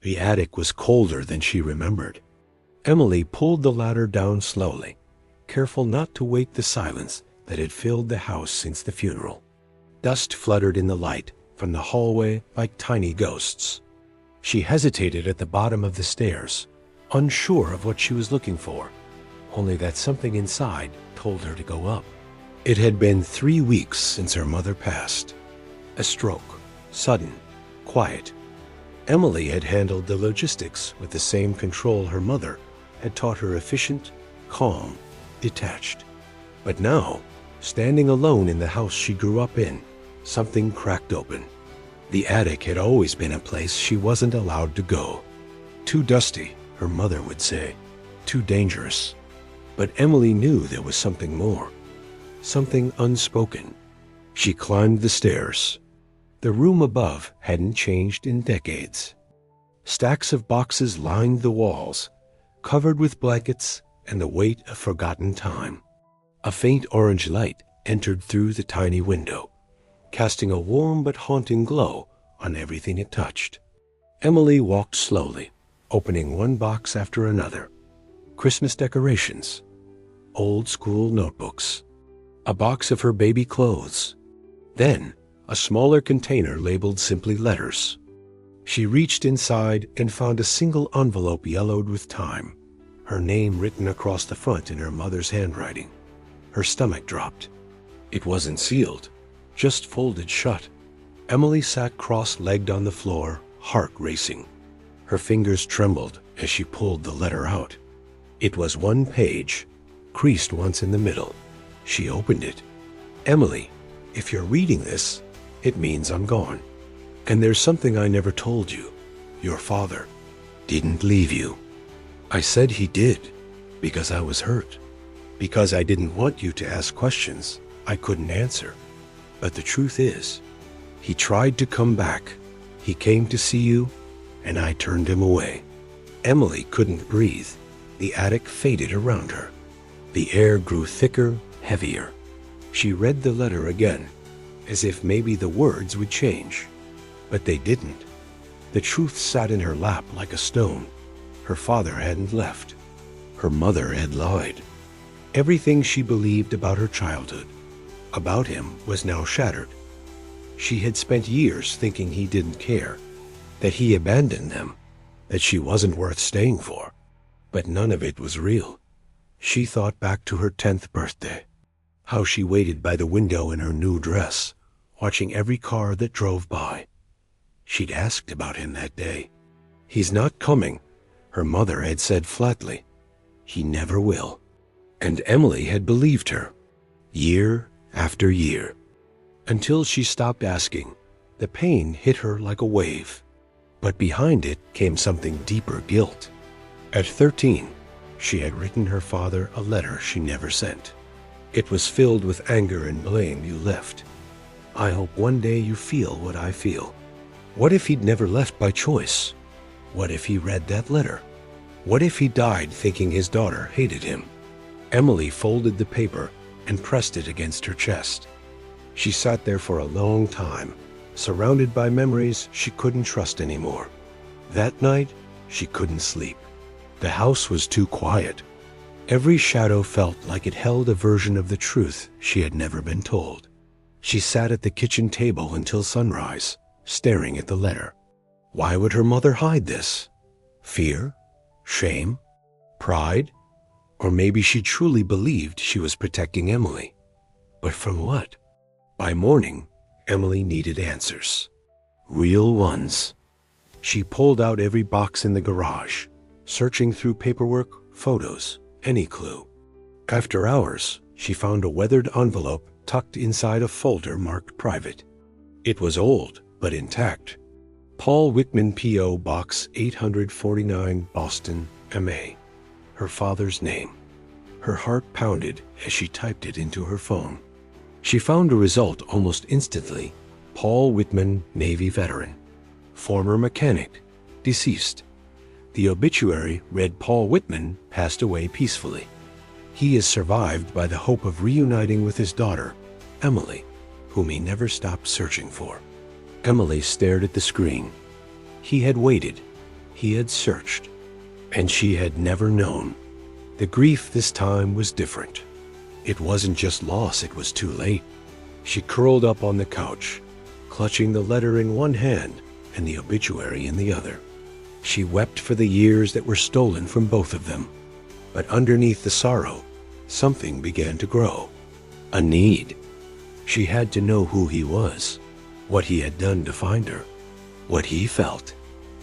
The attic was colder than she remembered. Emily pulled the ladder down slowly, careful not to wake the silence that had filled the house since the funeral. Dust fluttered in the light from the hallway like tiny ghosts. She hesitated at the bottom of the stairs, unsure of what she was looking for, only that something inside told her to go up. It had been 3 weeks since her mother passed. A stroke, sudden, quiet. Emily had handled the logistics with the same control her mother had taught her: efficient, calm, detached. But now, standing alone in the house she grew up in, something cracked open. The attic had always been a place she wasn't allowed to go. Too dusty, her mother would say. Too dangerous. But Emily knew there was something more. Something unspoken. She climbed the stairs. The room above hadn't changed in decades. Stacks of boxes lined the walls, covered with blankets and the weight of forgotten time. A faint orange light entered through the tiny window, casting a warm but haunting glow on everything it touched. Emily walked slowly, opening one box after another. Christmas decorations, old school notebooks, a box of her baby clothes, then a smaller container labeled simply letters. She reached inside and found a single envelope yellowed with time, her name written across the front in her mother's handwriting. Her stomach dropped. It wasn't sealed, just folded shut. Emily sat cross-legged on the floor, heart racing. Her fingers trembled as she pulled the letter out. It was one page, creased once in the middle. She opened it. Emily, if you're reading this, it means I'm gone. And there's something I never told you. Your father didn't leave you. I said he did because I was hurt. Because I didn't want you to ask questions I couldn't answer. But the truth is, he tried to come back. He came to see you, and I turned him away. Emily couldn't breathe. The attic faded around her. The air grew thicker, heavier. She read the letter again, as if maybe the words would change. But they didn't. The truth sat in her lap like a stone. Her father hadn't left. Her mother had lied. Everything she believed about her childhood, about him, was now shattered. She had spent years thinking he didn't care, that he abandoned them, that she wasn't worth staying for. But none of it was real. She thought back to her 10th birthday, how she waited by the window in her new dress, watching every car that drove by. She'd asked about him that day. He's not coming, her mother had said flatly. He never will. And Emily had believed her, year after year. Until she stopped asking, the pain hit her like a wave. But behind it came something deeper: guilt. At 13, she had written her father a letter she never sent. It was filled with anger and blame. You left. I hope one day you feel what I feel. What if he'd never left by choice? What if he read that letter? What if he died thinking his daughter hated him? Emily folded the paper and pressed it against her chest. She sat there for a long time, surrounded by memories she couldn't trust anymore. That night, she couldn't sleep. The house was too quiet. Every shadow felt like it held a version of the truth she had never been told. She sat at the kitchen table until sunrise, staring at the letter. Why would her mother hide this? Fear? Shame? Pride? Or maybe she truly believed she was protecting Emily. But from what? By morning, Emily needed answers. Real ones. She pulled out every box in the garage, searching through paperwork, photos, any clue. After hours, she found a weathered envelope tucked inside a folder marked private. It was old, but intact. Paul Whitman, P.O. Box 849, Boston, M.A. Her father's name. Her heart pounded as she typed it into her phone. She found a result almost instantly. Paul Whitman, Navy veteran. Former mechanic. Deceased. The obituary read Paul Whitman passed away peacefully. He is survived by the hope of reuniting with his daughter, Emily, whom he never stopped searching for. Emily stared at the screen. He had waited. He had searched, and she had never known. The grief this time was different. It wasn't just loss, it was too late. She curled up on the couch, clutching the letter in one hand and the obituary in the other. She wept for the years that were stolen from both of them. But underneath the sorrow, something began to grow. A need. She had to know who he was, what he had done to find her, what he felt.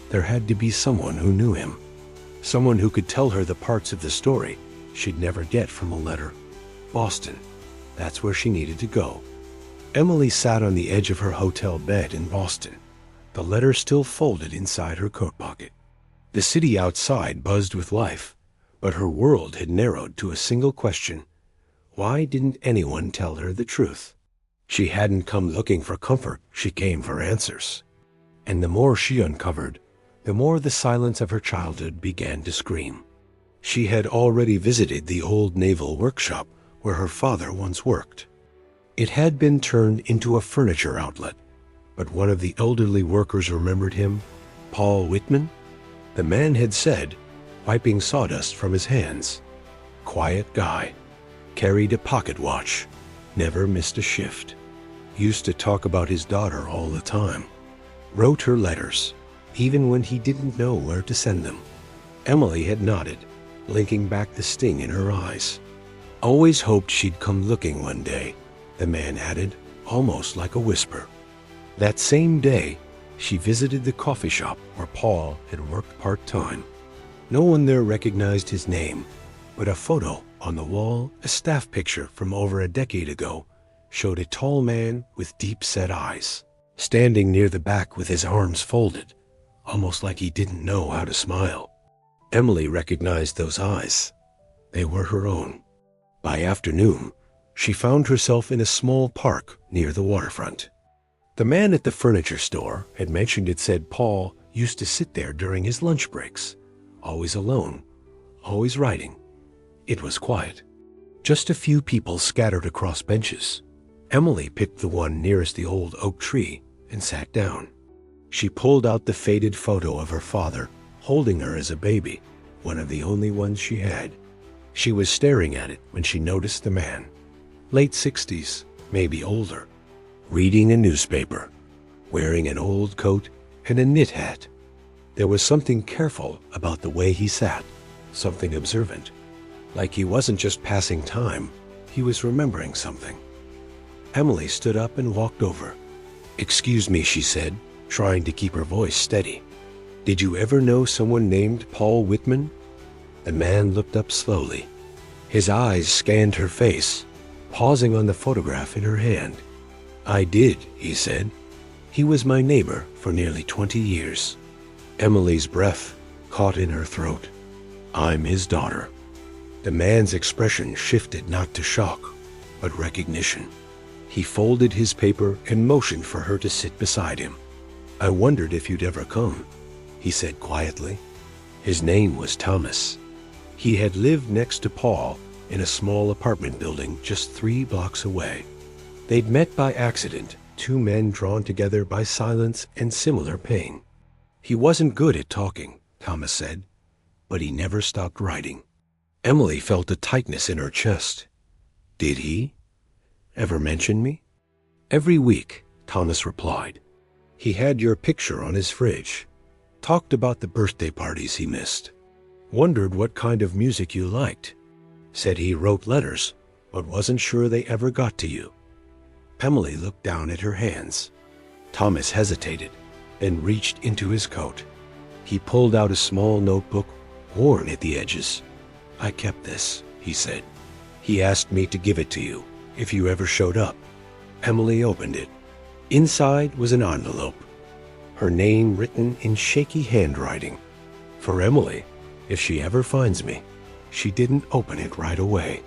There had to be someone who knew him, someone who could tell her the parts of the story she'd never get from a letter. Boston. That's where she needed to go. Emily sat on the edge of her hotel bed in Boston, the letter still folded inside her coat pocket. The city outside buzzed with life, but her world had narrowed to a single question. Why didn't anyone tell her the truth? She hadn't come looking for comfort, she came for answers. And the more she uncovered, the more the silence of her childhood began to scream. She had already visited the old naval workshop where her father once worked. It had been turned into a furniture outlet, but one of the elderly workers remembered him, Paul Whitman. The man had said, wiping sawdust from his hands. Quiet guy, carried a pocket watch, never missed a shift. Used to talk about his daughter all the time. Wrote her letters, even when he didn't know where to send them. Emily had nodded, blinking back the sting in her eyes. Always hoped she'd come looking one day, the man added, almost like a whisper. That same day, she visited the coffee shop where Paul had worked part-time. No one there recognized his name, but a photo on the wall, a staff picture from over a decade ago, showed a tall man with deep-set eyes, standing near the back with his arms folded, almost like he didn't know how to smile. Emily recognized those eyes. They were her own. By afternoon, she found herself in a small park near the waterfront. The man at the furniture store had mentioned it said Paul used to sit there during his lunch breaks, always alone, always writing. It was quiet. Just a few people scattered across benches. Emily picked the one nearest the old oak tree and sat down. She pulled out the faded photo of her father, holding her as a baby, one of the only ones she had. She was staring at it when she noticed the man. Late 60s, maybe older, reading a newspaper, wearing an old coat and a knit hat. There was something careful about the way he sat, something observant. Like he wasn't just passing time, he was remembering something. Emily stood up and walked over. "Excuse me," she said, trying to keep her voice steady. "Did you ever know someone named Paul Whitman?" The man looked up slowly. His eyes scanned her face, pausing on the photograph in her hand. "I did," he said. "He was my neighbor for nearly 20 years. Emily's breath caught in her throat. "I'm his daughter." The man's expression shifted not to shock, but recognition. He folded his paper and motioned for her to sit beside him. "I wondered if you'd ever come," he said quietly. His name was Thomas. He had lived next to Paul in a small apartment building just 3 blocks away. They'd met by accident, two men drawn together by silence and similar pain. He wasn't good at talking, Thomas said, but he never stopped writing. Emily felt a tightness in her chest. Did he ever mention me? "Every week," Thomas replied. He had your picture on his fridge. Talked about the birthday parties he missed. Wondered what kind of music you liked. Said he wrote letters, but wasn't sure they ever got to you. Emily looked down at her hands. Thomas hesitated and reached into his coat. He pulled out a small notebook, worn at the edges. "I kept this," he said. "He asked me to give it to you if you ever showed up." Emily opened it. Inside was an envelope, her name written in shaky handwriting. For Emily, if she ever finds me. She didn't open it right away.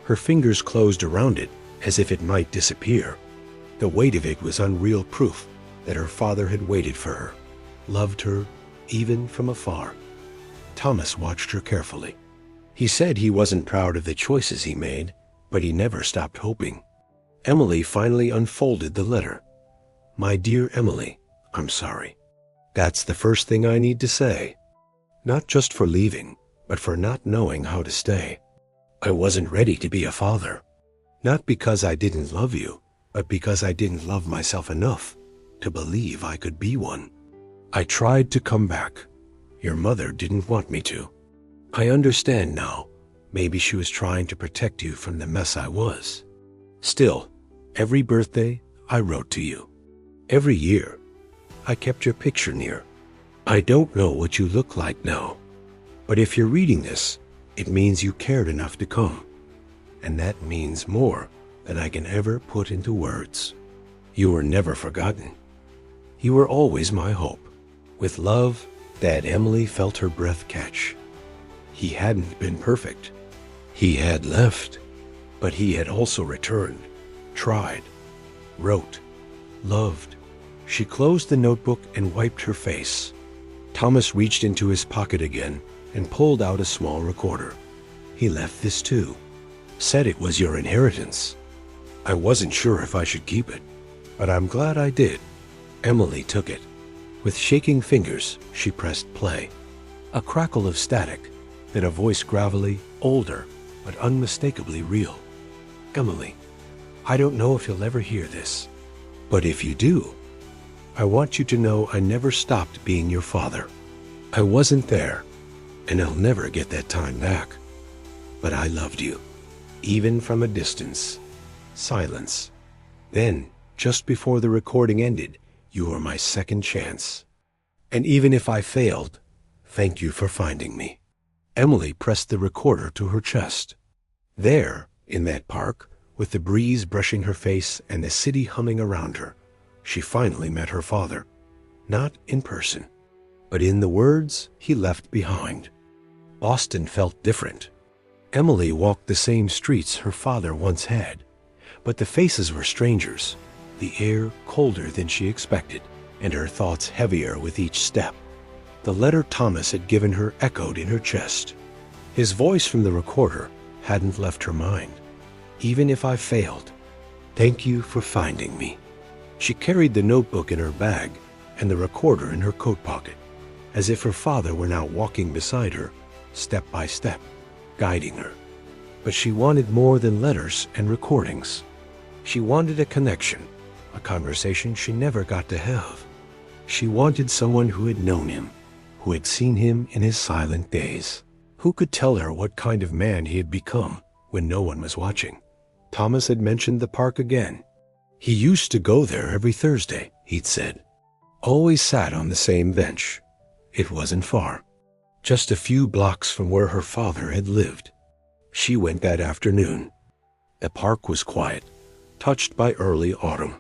Her fingers closed around it as if it might disappear. The weight of it was unreal proof that her father had waited for her, loved her, even from afar. Thomas watched her carefully. He said he wasn't proud of the choices he made, but he never stopped hoping. Emily finally unfolded the letter. "My dear Emily, I'm sorry. That's the first thing I need to say. Not just for leaving, but for not knowing how to stay. I wasn't ready to be a father. Not because I didn't love you, but because I didn't love myself enough to believe I could be one. I tried to come back. Your mother didn't want me to. I understand now. Maybe she was trying to protect you from the mess I was. Still, every birthday I wrote to you. Every year, I kept your picture near. I don't know what you look like now, but if you're reading this, it means you cared enough to come. And that means more than I can ever put into words. You were never forgotten. You were always my hope. With love, Dad. Emily felt her breath catch. He hadn't been perfect. He had left, but he had also returned, tried, wrote, loved. She closed the notebook and wiped her face. Thomas reached into his pocket again and pulled out a small recorder. He left this too. Said it was your inheritance. I wasn't sure if I should keep it, but I'm glad I did. Emily took it. With shaking fingers, she pressed play. A crackle of static, then a voice gravelly, older, but unmistakably real. Emily, I don't know if you'll ever hear this, but if you do, I want you to know I never stopped being your father. I wasn't there, and I'll never get that time back. But I loved you, even from a distance. Silence. Then, just before the recording ended, you were my second chance. And even if I failed, thank you for finding me. Emily pressed the recorder to her chest. There, in that park, with the breeze brushing her face and the city humming around her, she finally met her father. Not in person, but in the words he left behind. Boston felt different. Emily walked the same streets her father once had, but the faces were strangers, the air colder than she expected, and her thoughts heavier with each step. The letter Thomas had given her echoed in her chest. His voice from the recorder hadn't left her mind. Even if I failed, thank you for finding me. She carried the notebook in her bag and the recorder in her coat pocket, as if her father were now walking beside her, step by step, guiding her. But she wanted more than letters and recordings. She wanted a connection, a conversation she never got to have. She wanted someone who had known him, who had seen him in his silent days, who could tell her what kind of man he had become when no one was watching. Thomas had mentioned the park again. He used to go there every Thursday, he'd said. Always sat on the same bench. It wasn't far, just a few blocks from where her father had lived. She went that afternoon. The park was quiet, touched by early autumn.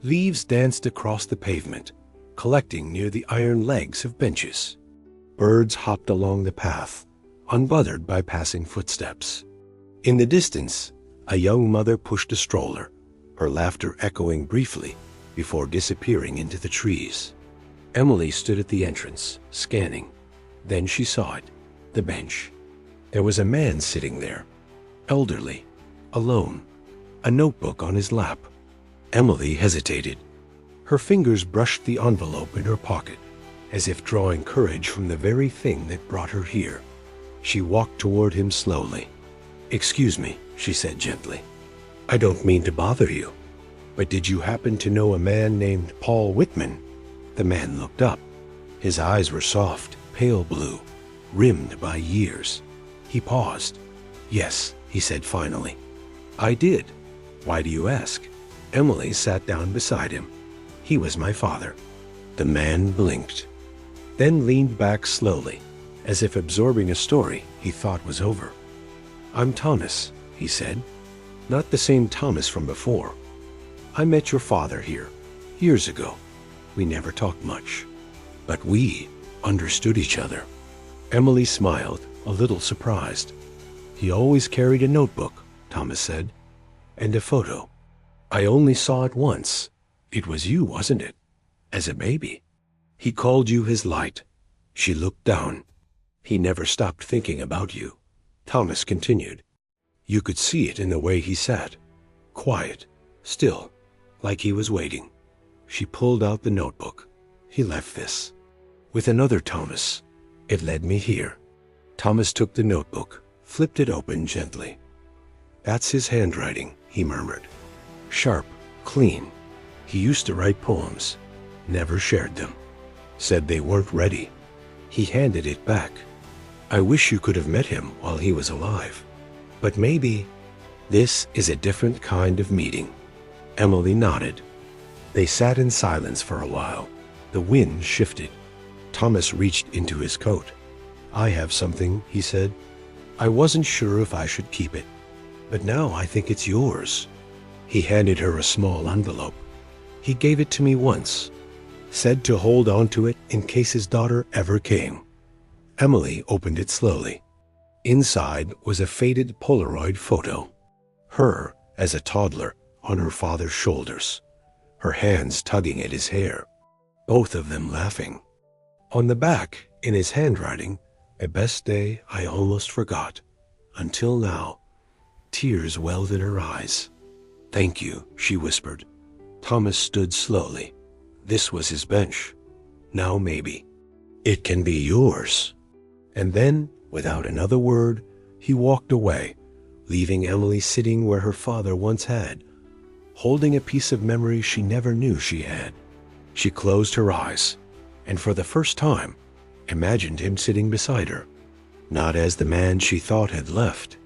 Leaves danced across the pavement, collecting near the iron legs of benches. Birds hopped along the path, unbothered by passing footsteps. In the distance, a young mother pushed a stroller, her laughter echoing briefly before disappearing into the trees. Emily stood at the entrance, scanning. Then she saw it, the bench. There was a man sitting there, elderly, alone, a notebook on his lap. Emily hesitated. Her fingers brushed the envelope in her pocket, as if drawing courage from the very thing that brought her here. She walked toward him slowly. "Excuse me," she said gently. "I don't mean to bother you, but did you happen to know a man named Paul Whitman?" The man looked up. His eyes were soft, pale blue, rimmed by years. He paused. "Yes," he said finally. "I did. Why do you ask?" Emily sat down beside him. "He was my father." The man blinked, then leaned back slowly, as if absorbing a story he thought was over. "I'm Thomas," he said. "Not the same Thomas from before. I met your father here, years ago. We never talked much, but we understood each other." Emily smiled, a little surprised. "He always carried a notebook," Thomas said, "and a photo. I only saw it once. It was you, wasn't it? As a baby. He called you his light." She looked down. "He never stopped thinking about you," Thomas continued. "You could see it in the way he sat. Quiet, still, like he was waiting." She pulled out the notebook. "He left this. With another Thomas. It led me here. Thomas took the notebook, flipped it open gently. That's his handwriting, he murmured. Sharp, clean. He used to write poems, never shared them. Said they weren't ready. He handed it back. I wish you could have met him while he was alive. But maybe this is a different kind of meeting. Emily nodded. They sat in silence for a while. The wind shifted. Thomas reached into his coat. I have something, he said. I wasn't sure if I should keep it, but now I think it's yours. He handed her a small envelope. He gave it to me once, said to hold on to it in case his daughter ever came. Emily opened it slowly. Inside was a faded Polaroid photo. Her, as a toddler, on her father's shoulders, her hands tugging at his hair, both of them laughing. On the back, in his handwriting, a best day I almost forgot. Until now. Tears welled in her eyes. Thank you, she whispered. Thomas stood slowly. This was his bench. Now maybe it can be yours. And then, without another word, he walked away, leaving Emily sitting where her father once had, holding a piece of memory she never knew she had. She closed her eyes, and for the first time, imagined him sitting beside her, not as the man she thought had left,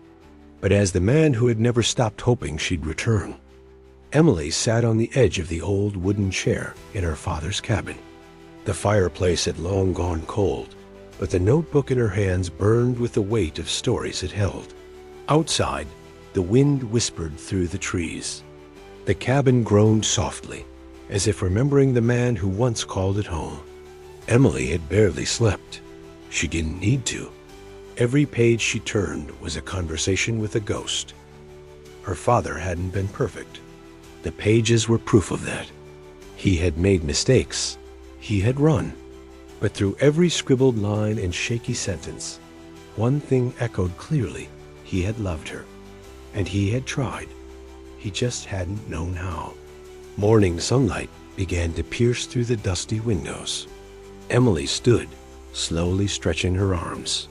but as the man who had never stopped hoping she'd return. Emily sat on the edge of the old wooden chair in her father's cabin. The fireplace had long gone cold, but the notebook in her hands burned with the weight of stories it held. Outside, the wind whispered through the trees. The cabin groaned softly, as if remembering the man who once called it home. Emily had barely slept. She didn't need to. Every page she turned was a conversation with a ghost. Her father hadn't been perfect. The pages were proof of that. He had made mistakes. He had run. But through every scribbled line and shaky sentence, one thing echoed clearly. He had loved her. And he had tried. He just hadn't known how. Morning sunlight began to pierce through the dusty windows. Emily stood, slowly stretching her arms.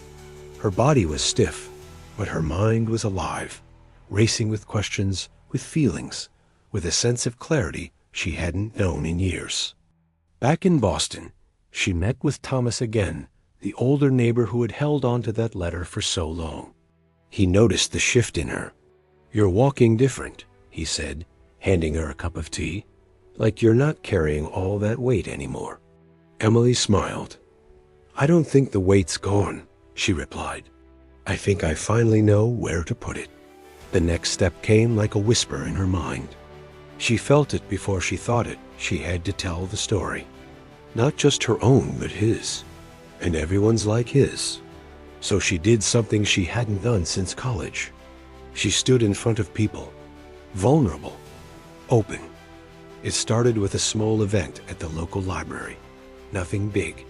Her body was stiff, but her mind was alive, racing with questions, with feelings, with a sense of clarity she hadn't known in years. Back in Boston, she met with Thomas again, the older neighbor who had held on to that letter for so long. He noticed the shift in her. You're walking different, he said, handing her a cup of tea, like you're not carrying all that weight anymore. Emily smiled. I don't think the weight's gone, she replied. I think I finally know where to put it. The next step came like a whisper in her mind. She felt it before she thought it. She had to tell the story. Not just her own, but his. And everyone's like his. So she did something she hadn't done since college. She stood in front of people, vulnerable, open. It started with a small event at the local library. Nothing big,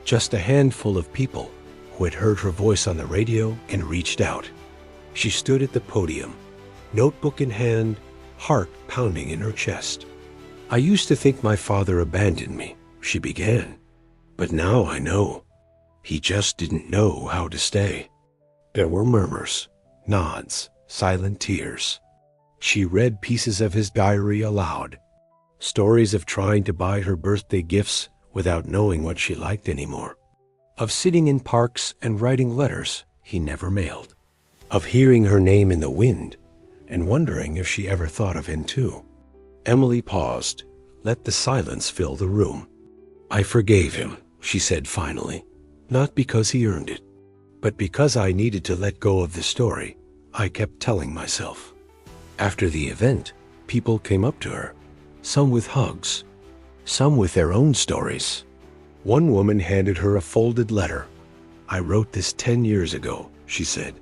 just a handful of people who had heard her voice on the radio and reached out. She stood at the podium, notebook in hand, heart pounding in her chest. I used to think my father abandoned me, she began. But now I know. He just didn't know how to stay. There were murmurs, nods, silent tears. She read pieces of his diary aloud. Stories of trying to buy her birthday gifts without knowing what she liked anymore. Of sitting in parks and writing letters he never mailed. Of hearing her name in the wind and wondering if she ever thought of him too. Emily paused, let the silence fill the room. I forgave him, she said finally, not because he earned it, but because I needed to let go of the story I kept telling myself. After the event, people came up to her, some with hugs, some with their own stories. One woman handed her a folded letter. I wrote this 10 years ago, she said.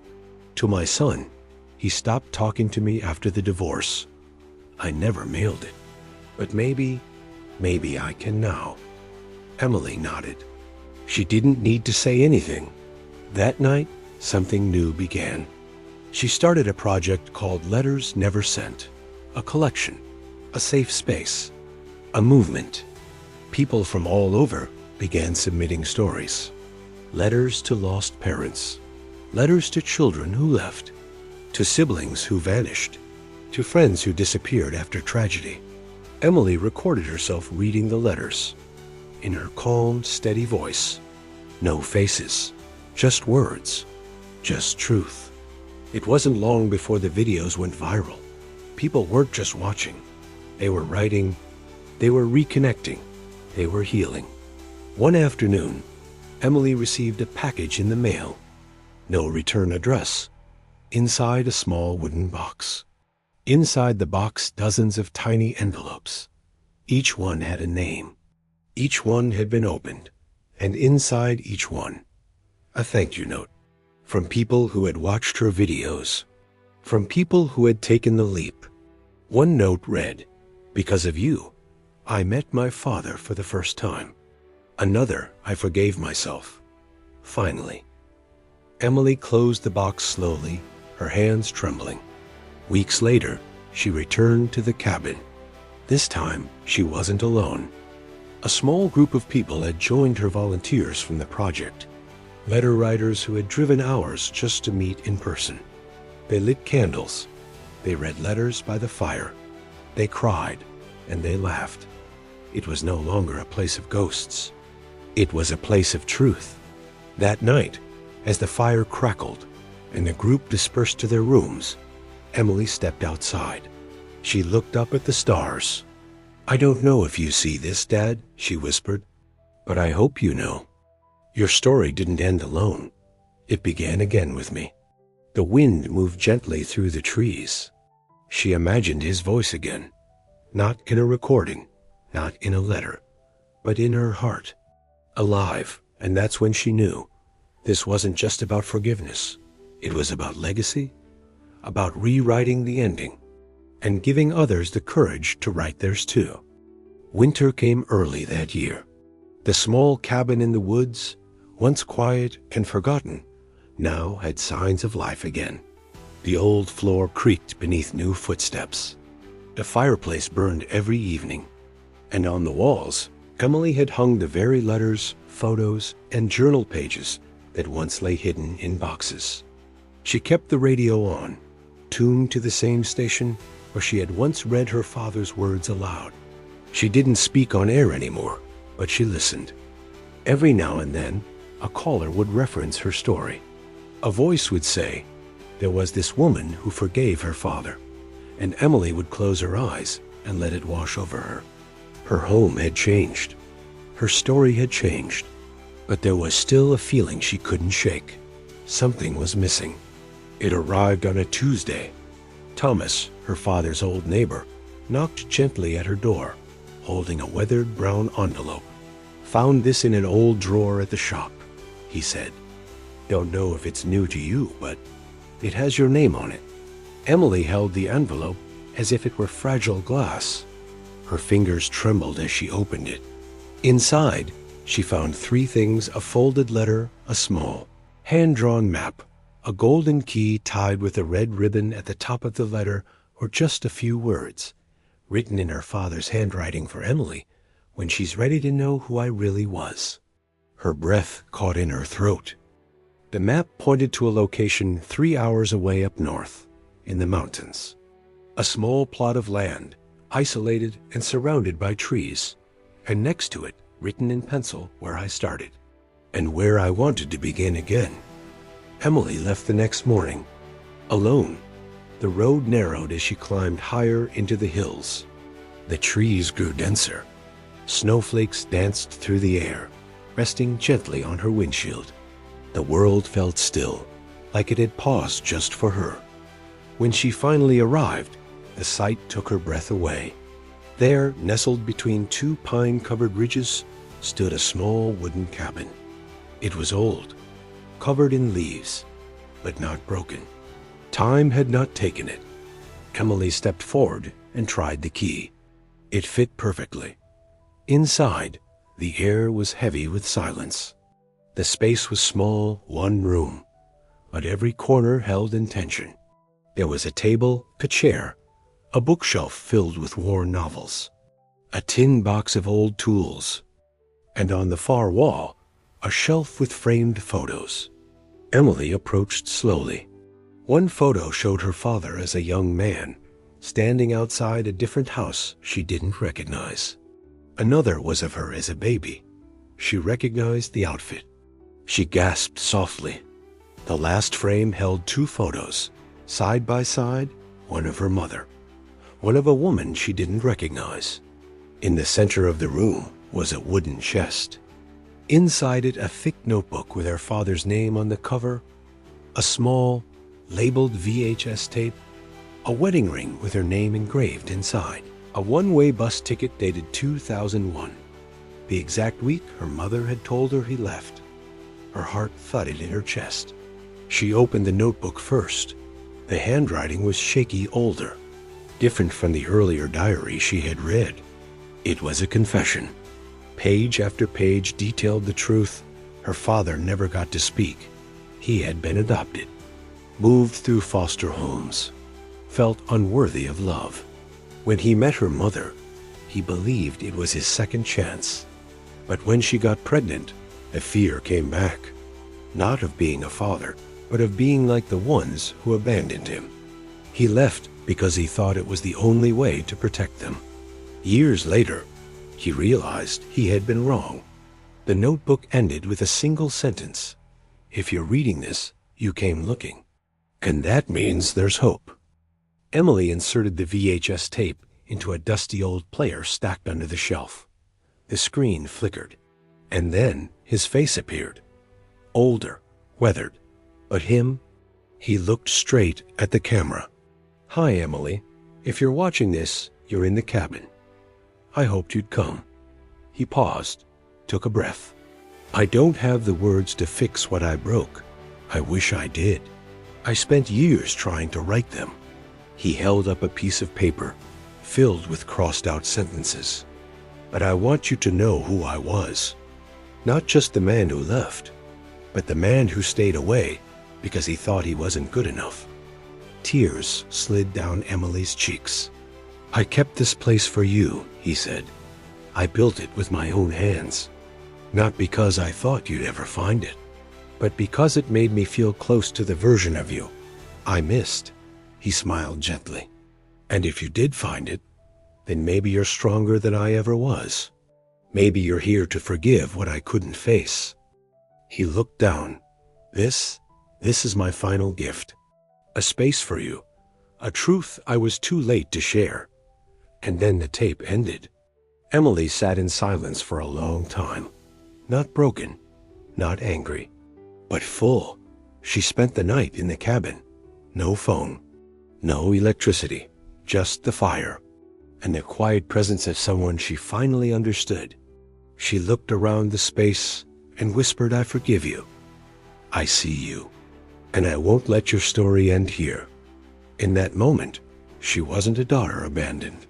To my son. He stopped talking to me after the divorce. I never mailed it. But maybe I can now. Emily nodded. She didn't need to say anything. That night, something new began. She started a project called Letters Never Sent, a collection, a safe space, a movement. People from all over began submitting stories. Letters to lost parents. Letters to children who left. To siblings who vanished. To friends who disappeared after tragedy. Emily recorded herself reading the letters. In her calm, steady voice. No faces. Just words. Just truth. It wasn't long before the videos went viral. People weren't just watching. They were writing. They were reconnecting. They were healing. One afternoon, Emily received a package in the mail. No return address. Inside a small wooden box. Inside the box, dozens of tiny envelopes. Each one had a name. Each one had been opened. And inside each one, a thank you note. From people who had watched her videos. From people who had taken the leap. One note read, "Because of you, I met my father for the first time." Another, "I forgave myself. Finally." Emily closed the box slowly, her hands trembling. Weeks later, she returned to the cabin. This time, she wasn't alone. A small group of people had joined her volunteers from the project. Letter writers who had driven hours just to meet in person. They lit candles. They read letters by the fire. They cried, and they laughed. It was no longer a place of ghosts. It was a place of truth. That night, as the fire crackled and the group dispersed to their rooms, Emily stepped outside. She looked up at the stars. "I don't know if you see this, Dad," she whispered, "but I hope you know. Your story didn't end alone. It began again with me." The wind moved gently through the trees. She imagined his voice again, not in a recording, not in a letter, but in her heart, alive. And that's when she knew this wasn't just about forgiveness. It was about legacy, about rewriting the ending, and giving others the courage to write theirs too. Winter came early that year. The small cabin in the woods, once quiet and forgotten, now had signs of life again. The old floor creaked beneath new footsteps. The fireplace burned every evening. And on the walls, Emily had hung the very letters, photos, and journal pages that once lay hidden in boxes. She kept the radio on, tuned to the same station where she had once read her father's words aloud. She didn't speak on air anymore, but she listened. Every now and then, a caller would reference her story. A voice would say, "There was this woman who forgave her father," and Emily would close her eyes and let it wash over her. Her home had changed. Her story had changed. But there was still a feeling she couldn't shake. Something was missing. It arrived on a Tuesday. Thomas, her father's old neighbor, knocked gently at her door, holding a weathered brown envelope. "Found this in an old drawer at the shop," he said. "Don't know if it's new to you, but it has your name on it." Emily held the envelope as if it were fragile glass. Her fingers trembled as she opened it. Inside, she found three things: a folded letter, a small, hand-drawn map, a golden key tied with a red ribbon at the top of the letter, or just a few words, written in her father's handwriting for Emily, "When she's ready to know who I really was." Her breath caught in her throat. The map pointed to a location 3 hours away up north, in the mountains. A small plot of land, isolated and surrounded by trees, and next to it, written in pencil, "Where I started, and where I wanted to begin again." Emily left the next morning, alone. The road narrowed as she climbed higher into the hills. The trees grew denser. Snowflakes danced through the air, resting gently on her windshield. The world felt still, like it had paused just for her. When she finally arrived, the sight took her breath away. There, nestled between two pine-covered ridges, stood a small wooden cabin. It was old, covered in leaves, but not broken. Time had not taken it. Emily stepped forward and tried the key. It fit perfectly. Inside, the air was heavy with silence. The space was small, one room, but every corner held intention. There was a table, a chair, a bookshelf filled with worn novels, a tin box of old tools, and on the far wall, a shelf with framed photos. Emily approached slowly. One photo showed her father as a young man, standing outside a different house she didn't recognize. Another was of her as a baby. She recognized the outfit. She gasped softly. The last frame held two photos, side by side, one of her mother, one of a woman she didn't recognize. In the center of the room was a wooden chest. Inside it, a thick notebook with her father's name on the cover, a small, labeled VHS tape, a wedding ring with her name engraved inside, a one-way bus ticket dated 2001, the exact week her mother had told her he left. Her heart thudded in her chest. She opened the notebook first. The handwriting was shaky, older, different from the earlier diary she had read. It was a confession. Page after page detailed the truth. Her father never got to speak. He had been adopted, moved through foster homes, felt unworthy of love. When he met her mother, he believed it was his second chance. But when she got pregnant, a fear came back, not of being a father, but of being like the ones who abandoned him. He left because he thought it was the only way to protect them. Years later, he realized he had been wrong. The notebook ended with a single sentence. "If you're reading this, you came looking. And that means there's hope." Emily inserted the VHS tape into a dusty old player stacked under the shelf. The screen flickered, and then his face appeared. Older, weathered, but he looked straight at the camera. "Hi, Emily. If you're watching this, you're in the cabin. I hoped you'd come." He paused, took a breath. "I don't have the words to fix what I broke. I wish I did. I spent years trying to write them." He held up a piece of paper filled with crossed-out sentences. "But I want you to know who I was. Not just the man who left, but the man who stayed away because he thought he wasn't good enough." Tears slid down Emily's cheeks. "I kept this place for you," he said. "I built it with my own hands. Not because I thought you'd ever find it, but because it made me feel close to the version of you I missed." He smiled gently. "And if you did find it, then maybe you're stronger than I ever was. Maybe you're here to forgive what I couldn't face." He looked down. This is my final gift. A space for you. A truth I was too late to share." And then the tape ended. Emily sat in silence for a long time. Not broken, not angry, but full. She spent the night in the cabin. No phone, no electricity, just the fire, and the quiet presence of someone she finally understood. She looked around the space and whispered, "I forgive you. I see you. And I won't let your story end here." In that moment, she wasn't a daughter abandoned.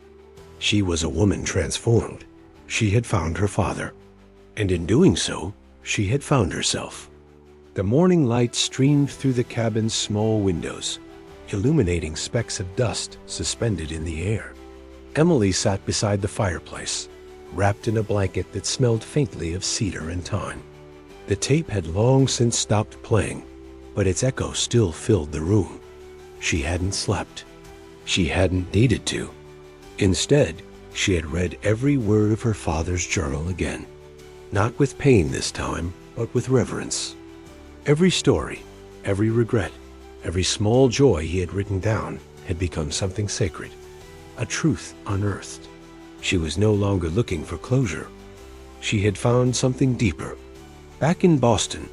She was a woman transformed. She had found her father. And in doing so, she had found herself. The morning light streamed through the cabin's small windows, illuminating specks of dust suspended in the air. Emily sat beside the fireplace, wrapped in a blanket that smelled faintly of cedar and thyme. The tape had long since stopped playing, but its echo still filled the room. She hadn't slept. She hadn't needed to. Instead, she had read every word of her father's journal again. Not with pain this time, but with reverence. Every story, every regret, every small joy he had written down had become something sacred, a truth unearthed. She was no longer looking for closure. She had found something deeper. Back in Boston,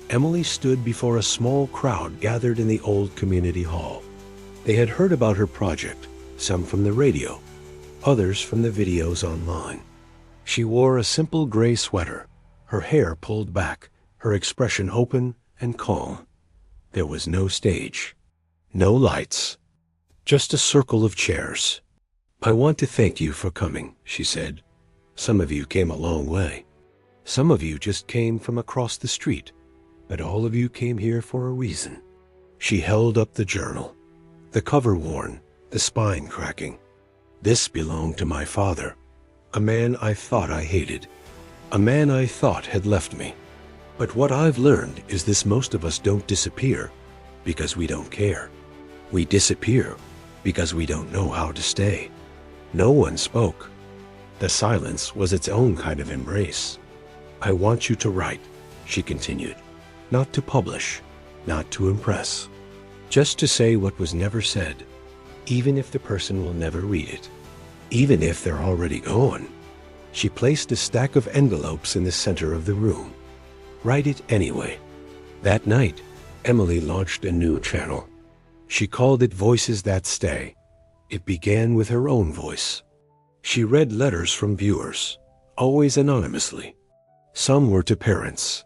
Emily stood before a small crowd gathered in the old community hall. They had heard about her project, some from the radio, others from the videos online. She wore a simple gray sweater, her hair pulled back, her expression open and calm. There was no stage, no lights, just a circle of chairs. "I want to thank you for coming," she said. "Some of you came a long way. Some of you just came from across the street, but all of you came here for a reason." She held up the journal, the cover worn, the spine cracking. "This belonged to my father, a man I thought I hated, a man I thought had left me. But what I've learned is this: most of us don't disappear because we don't care. We disappear because we don't know how to stay. No one spoke. The silence was its own kind of embrace. I want you to write, she continued, not to publish, not to impress, just to say what was never said, even if the person will never read it, even if they're already gone. She placed a stack of envelopes in the center of the room. Write it anyway. That night, Emily launched a new channel. She called it Voices That Stay. It began with her own voice. She read letters from viewers, always anonymously. Some were to parents,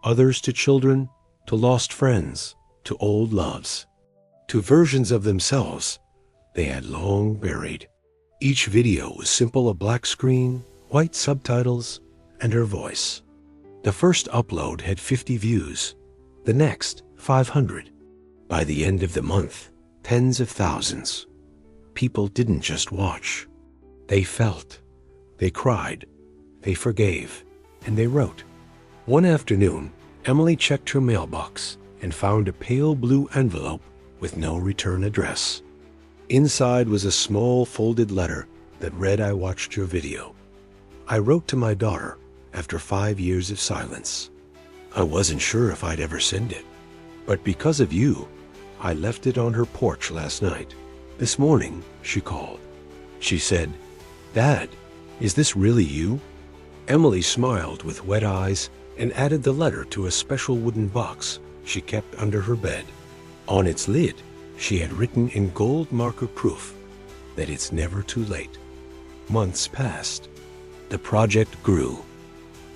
others to children, to lost friends, to old loves, to versions of themselves they had long buried. Each video was simple: a black screen, white subtitles, and her voice. The first upload had 50 views, the next 500. By the end of the month, tens of thousands. People didn't just watch. They felt, they cried, they forgave, and they wrote. One afternoon, Emily checked her mailbox and found a pale blue envelope with no return address. Inside was a small folded letter that read, "I watched your video. I wrote to my daughter after 5 years of silence. I wasn't sure if I'd ever send it, but because of you, I left it on her porch last night. This morning, she called. She said, 'Dad, is this really you?'" Emily smiled with wet eyes and added the letter to a special wooden box she kept under her bed. On its lid, she had written in gold marker proof that it's never too late. Months passed. The project grew.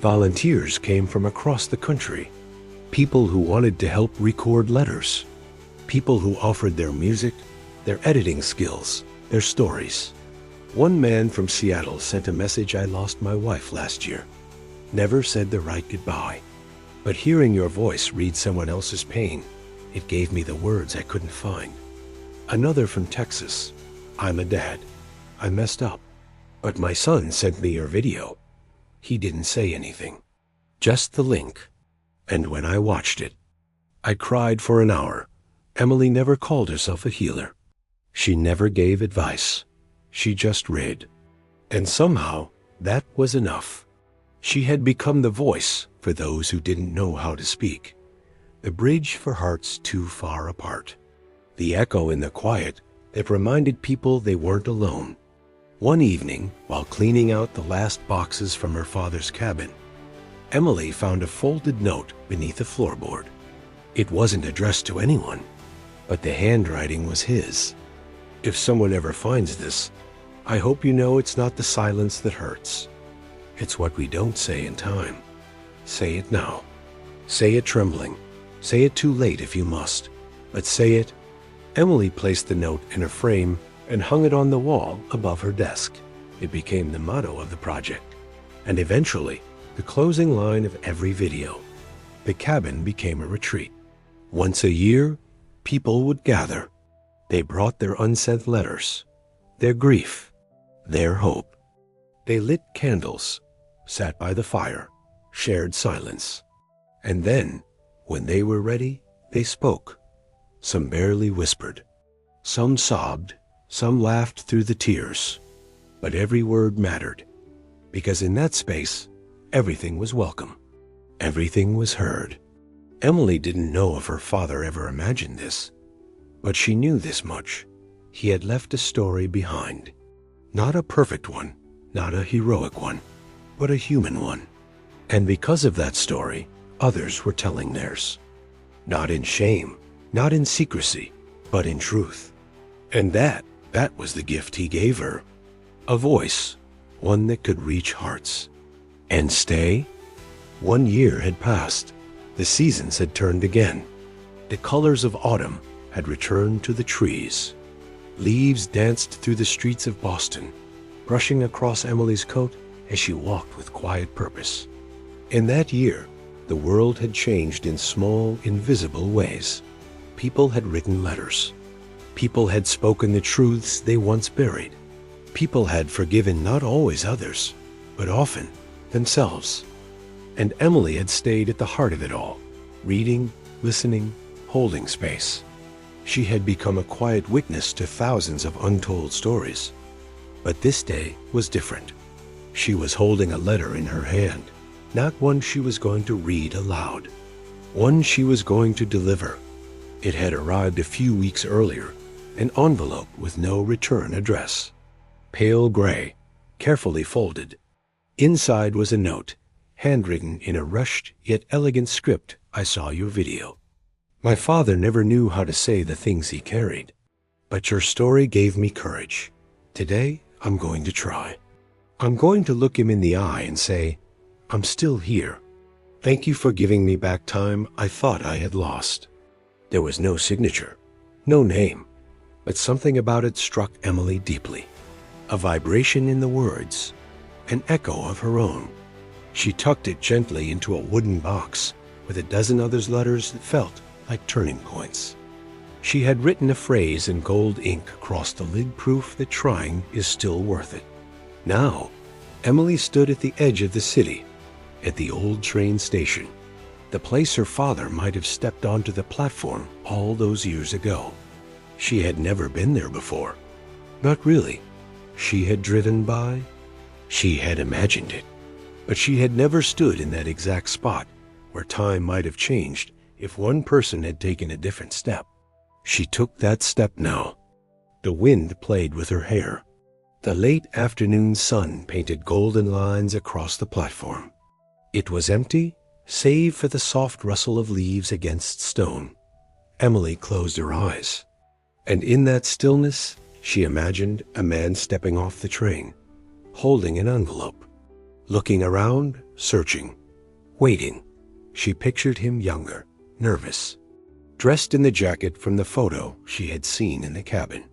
Volunteers came from across the country. People who wanted to help record letters. People who offered their music, their editing skills, their stories. One man from Seattle sent a message: "I lost my wife last year. Never said the right goodbye. But hearing your voice read someone else's pain, it gave me the words I couldn't find." Another from Texas: "I'm a dad. I messed up. But my son sent me your video. He didn't say anything. Just the link. And when I watched it, I cried for an hour." Emily never called herself a healer. She never gave advice. She just read. And somehow, that was enough. She had become the voice for those who didn't know how to speak. The bridge for hearts too far apart. The echo in the quiet that reminded people they weren't alone. One evening, while cleaning out the last boxes from her father's cabin, Emily found a folded note beneath a floorboard. It wasn't addressed to anyone, but the handwriting was his. "If someone ever finds this, I hope you know it's not the silence that hurts. It's what we don't say in time. Say it now. Say it trembling. Say it too late if you must, but say it." Emily placed the note in a frame and hung it on the wall above her desk. It became the motto of the project, and eventually the closing line of every video. The cabin became a retreat. Once a year, people would gather. They brought their unsent letters, their grief, their hope. They lit candles, sat by the fire, shared silence. And then, when they were ready, they spoke. Some barely whispered. Some sobbed. Some laughed through the tears. But every word mattered, because in that space, everything was welcome. Everything was heard. Emily didn't know if her father ever imagined this, but she knew this much. He had left a story behind. Not a perfect one, not a heroic one, but a human one. And because of that story, others were telling theirs. Not in shame, not in secrecy, but in truth. And that was the gift he gave her. A voice, one that could reach hearts. And stay? 1 year had passed. The seasons had turned again. The colors of autumn had returned to the trees. Leaves danced through the streets of Boston, brushing across Emily's coat as she walked with quiet purpose. In that year, the world had changed in small, invisible ways. People had written letters. People had spoken the truths they once buried. People had forgiven not always others, but often themselves. And Emily had stayed at the heart of it all, reading, listening, holding space. She had become a quiet witness to thousands of untold stories. But this day was different. She was holding a letter in her hand, not one she was going to read aloud, one she was going to deliver. It had arrived a few weeks earlier, an envelope with no return address. Pale gray, carefully folded. Inside was a note, handwritten in a rushed yet elegant script. I saw your video. My father never knew how to say the things he carried. But your story gave me courage. Today, I'm going to try. I'm going to look him in the eye and say, I'm still here. Thank you for giving me back time I thought I had lost. There was no signature, no name, but something about it struck Emily deeply. A vibration in the words, an echo of her own. She tucked it gently into a wooden box with a dozen other letters that felt like turning points. She had written a phrase in gold ink across the lid, proof that trying is still worth it. Now, Emily stood at the edge of the city, at the old train station, the place her father might have stepped onto the platform all those years ago. She had never been there before. Not really. She had driven by. She had imagined it. But she had never stood in that exact spot where time might have changed if one person had taken a different step. She took that step now. The wind played with her hair. The late afternoon sun painted golden lines across the platform. It was empty, save for the soft rustle of leaves against stone. Emily closed her eyes. And in that stillness, she imagined a man stepping off the train, holding an envelope, looking around, searching, waiting. She pictured him younger, nervous, dressed in the jacket from the photo she had seen in the cabin.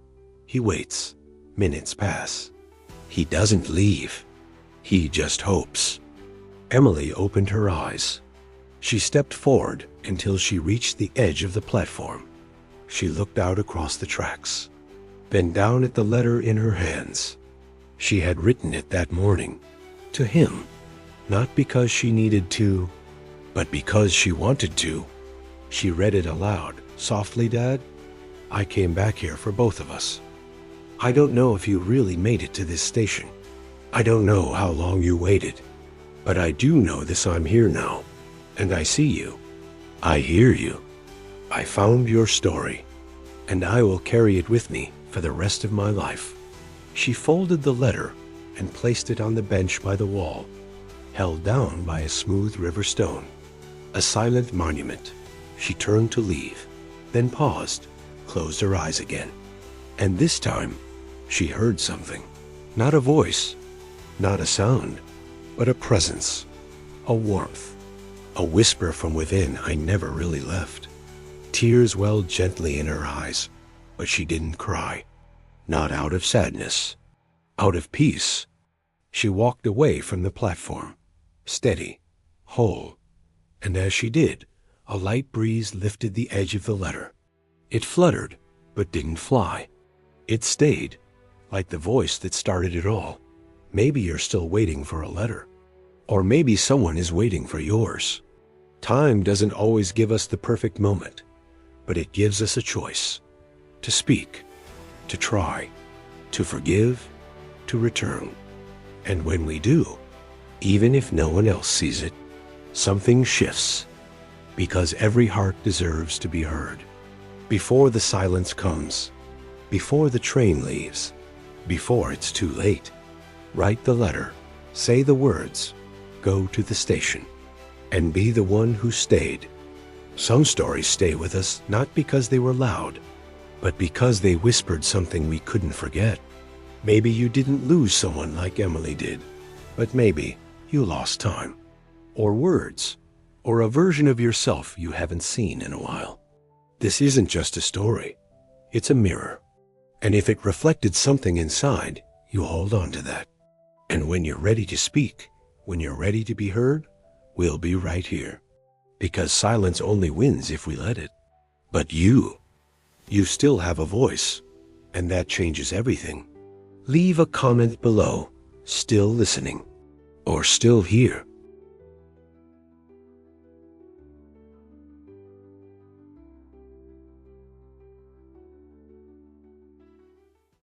He waits. Minutes pass. He doesn't leave. He just hopes. Emily opened her eyes. She stepped forward until she reached the edge of the platform. She looked out across the tracks, then down at the letter in her hands. She had written it that morning, to him, not because she needed to, but because she wanted to. She read it aloud. Softly, Dad, I came back here for both of us. I don't know if you really made it to this station. I don't know how long you waited. But I do know this: I'm here now, and I see you. I hear you. I found your story, and I will carry it with me for the rest of my life. She folded the letter and placed it on the bench by the wall, held down by a smooth river stone, a silent monument. She turned to leave, then paused, closed her eyes again. And this time, she heard something. Not a voice, not a sound, but a presence, a warmth, a whisper from within I never really left. Tears welled gently in her eyes, but she didn't cry. Not out of sadness, out of peace. She walked away from the platform, steady, whole, and as she did, a light breeze lifted the edge of the letter. It fluttered, but didn't fly. It stayed, like the voice that started it all. Maybe you're still waiting for a letter, or maybe someone is waiting for yours. Time doesn't always give us the perfect moment, but it gives us a choice: to speak, to try, to forgive, to return. And when we do, even if no one else sees it, something shifts, because every heart deserves to be heard. Before the silence comes, before the train leaves, before it's too late, write the letter, say the words, go to the station, and be the one who stayed. Some stories stay with us not because they were loud, but because they whispered something we couldn't forget. Maybe you didn't lose someone like Emily did, but maybe you lost time, or words, or a version of yourself you haven't seen in a while. This isn't just a story, it's a mirror. And if it reflected something inside, you hold on to that. And when you're ready to speak, when you're ready to be heard, we'll be right here. Because silence only wins if we let it. But you still have a voice, and that changes everything. Leave a comment below, still listening, or still here.